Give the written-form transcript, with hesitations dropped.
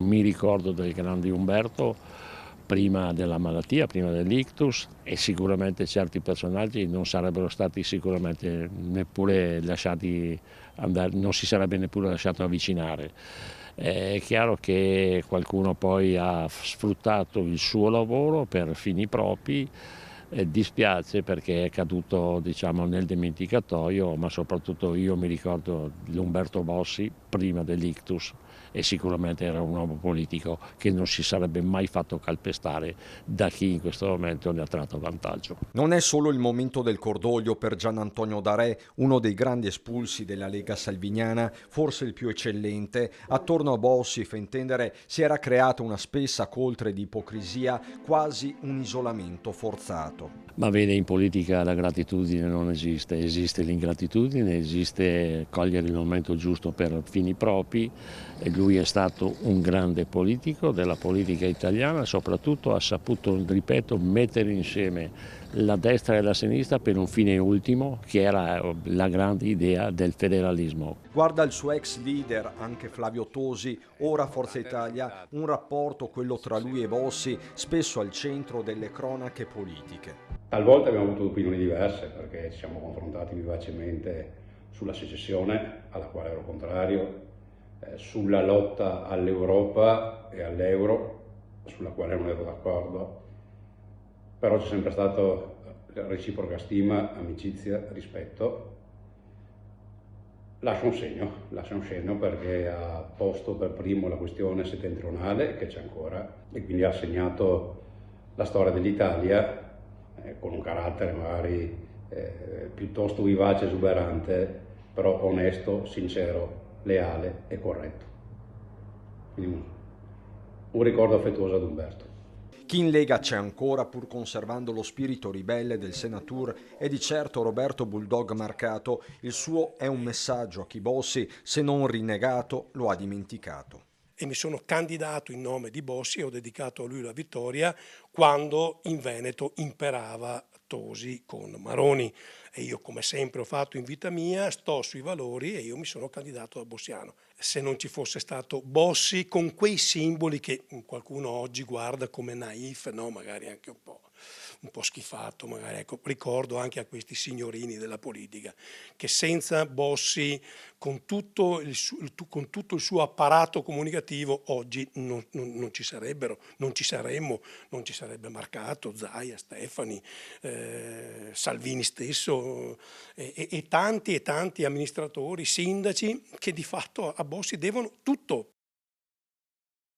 mi ricordo del grande Umberto prima della malattia, prima dell'ictus, e sicuramente certi personaggi non sarebbero stati sicuramente neppure lasciati andare, non si sarebbe neppure lasciato avvicinare. È chiaro che qualcuno poi ha sfruttato il suo lavoro per fini propri. Dispiace perché è caduto, diciamo, nel dimenticatoio, ma soprattutto io mi ricordo l'Umberto Bossi prima dell'ictus, e sicuramente era un uomo politico che non si sarebbe mai fatto calpestare da chi in questo momento ne ha tratto vantaggio. Non è solo il momento del cordoglio per Gian Antonio Darè, uno dei grandi espulsi della Lega Salviniana, forse il più eccellente. Attorno a Bossi, fa intendere, si era creata una spessa coltre di ipocrisia, quasi un isolamento forzato. Ma vede, in politica la gratitudine non esiste, esiste l'ingratitudine, esiste cogliere il momento giusto per fini propri, e lui è stato un grande politico della politica italiana, soprattutto ha saputo, ripeto, mettere insieme la destra e la sinistra per un fine ultimo, che era la grande idea del federalismo. Guarda il suo ex leader, anche Flavio Tosi, ora Forza Italia, un rapporto, quello tra lui e Bossi, spesso al centro delle cronache politiche. Talvolta abbiamo avuto opinioni diverse perché ci siamo confrontati vivacemente sulla secessione, alla quale ero contrario, sulla lotta all'Europa e all'euro, sulla quale non ero d'accordo, però c'è sempre stato reciproca stima, amicizia, rispetto. Lascia un segno perché ha posto per primo la questione settentrionale, che c'è ancora, e quindi ha segnato la storia dell'Italia con un carattere magari piuttosto vivace, esuberante, però onesto, sincero, leale e corretto. Quindi un ricordo affettuoso ad Umberto. Chi in Lega c'è ancora, pur conservando lo spirito ribelle del Senatur, è di certo Roberto Bulldog Marcato. Il suo è un messaggio a chi Bossi, se non rinnegato, lo ha dimenticato. E mi sono candidato in nome di Bossi e ho dedicato a lui la vittoria quando in Veneto imperava Tosi con Maroni. E io, come sempre ho fatto in vita mia, sto sui valori e io mi sono candidato da bossiano. Se non ci fosse stato Bossi con quei simboli che qualcuno oggi guarda come naif, no? Magari anche un po' schifato, magari, ecco, ricordo anche a questi signorini della politica che senza Bossi, con tutto il suo apparato comunicativo, oggi non ci sarebbero, non ci saremmo, non ci sarebbe Marcato, Zaia, Stefani, Salvini stesso e tanti amministratori, sindaci che di fatto a Bossi devono tutto.